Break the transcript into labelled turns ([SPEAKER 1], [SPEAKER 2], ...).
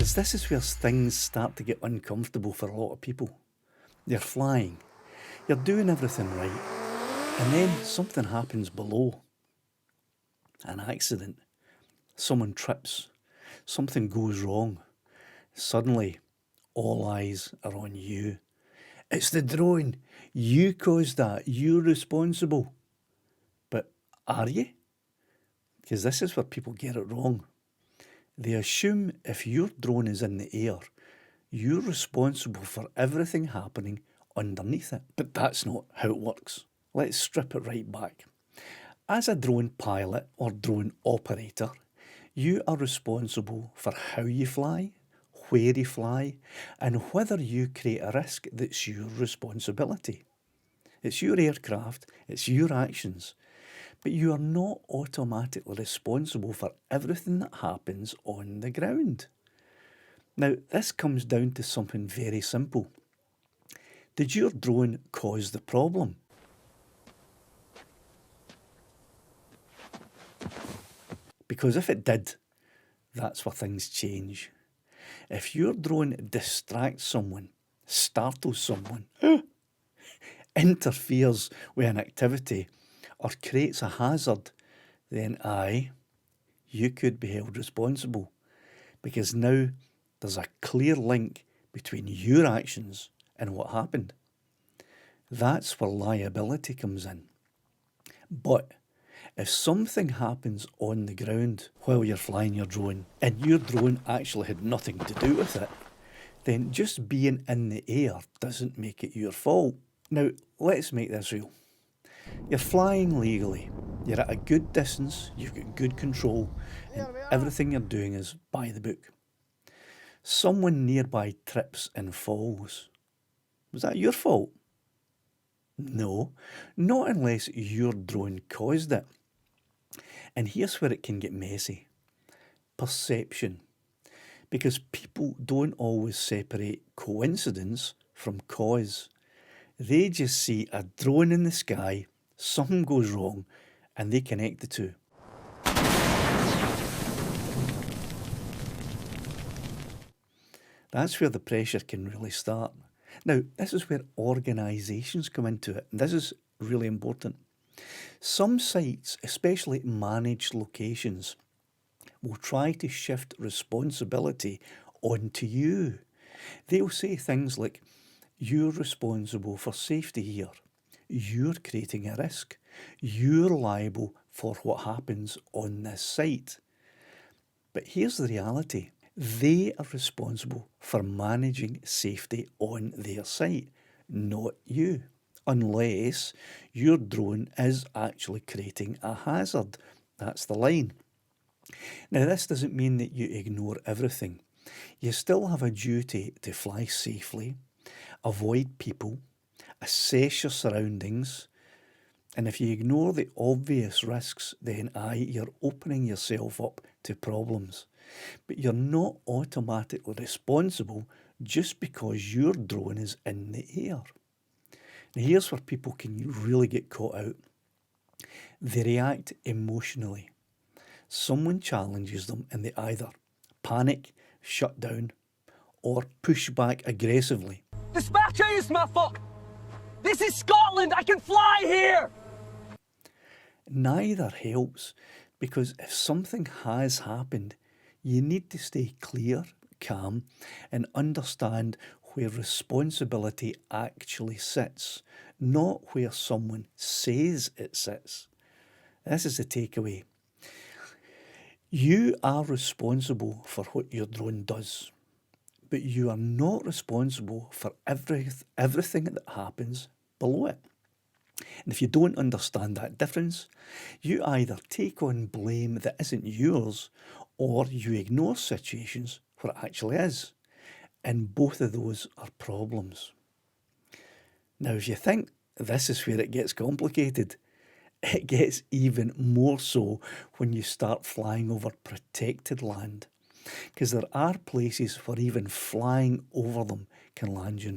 [SPEAKER 1] Because this is where things start to get uncomfortable for a lot of people. You're flying, you're doing everything right, and then something happens below. An accident, someone trips, something goes wrong. Suddenly, all eyes are on you. It's the drone. You caused that. You're responsible. But are you? Because this is where people get it wrong. They assume if your drone is in the air, you're responsible for everything happening underneath it. But that's not how it works. Let's strip it right back. As a drone pilot or drone operator, you are responsible for how you fly, where you fly, and whether you create a risk that's your responsibility. It's your aircraft, it's your actions, but you are not automatically responsible for everything that happens on the ground. Now, this comes down to something very simple. Did your drone cause the problem? Because if it did, that's where things change. If your drone distracts someone, startles someone, interferes with an activity, or creates a hazard, then you could be held responsible. Because now there's a clear link between your actions and what happened. That's where liability comes in. But if something happens on the ground while you're flying your drone and your drone actually had nothing to do with it, then just being in the air doesn't make it your fault. Now, let's make this real. You're flying legally, you're at a good distance, you've got good control, and everything you're doing is by the book. Someone nearby trips and falls. Was that your fault? No, not unless your drone caused it. And here's where it can get messy. Perception. Because people don't always separate coincidence from cause. They just see a drone in the sky, something goes wrong, and they connect the two. That's where the pressure can really start. Now, this is where organisations come into it, and this is really important. Some sites, especially managed locations, will try to shift responsibility onto you. They'll say things like, you're responsible for safety here. You're creating a risk. You're liable for what happens on this site. But here's the reality. They are responsible for managing safety on their site, not you. Unless your drone is actually creating a hazard. That's the line. Now, this doesn't mean that you ignore everything. You still have a duty to fly safely, avoid people, assess your surroundings, and if you ignore the obvious risks, then you're opening yourself up to problems. But you're not automatically responsible just because your drone is in the air. Now, here's where people can really get caught out. They react emotionally. Someone challenges them and they either panic, shut down, or push back aggressively.
[SPEAKER 2] Dispatcher, motherfucker! This is Scotland! I can fly here!
[SPEAKER 1] Neither helps, because if something has happened, you need to stay clear, calm, and understand where responsibility actually sits, not where someone says it sits. This is the takeaway. You are responsible for what your drone does, but you are not responsible for everything that happens below it. And if you don't understand that difference, you either take on blame that isn't yours, or you ignore situations where it actually is. And both of those are problems. Now, if you think this is where it gets complicated, it gets even more so when you start flying over protected land. Because there are places where even flying over them can land you in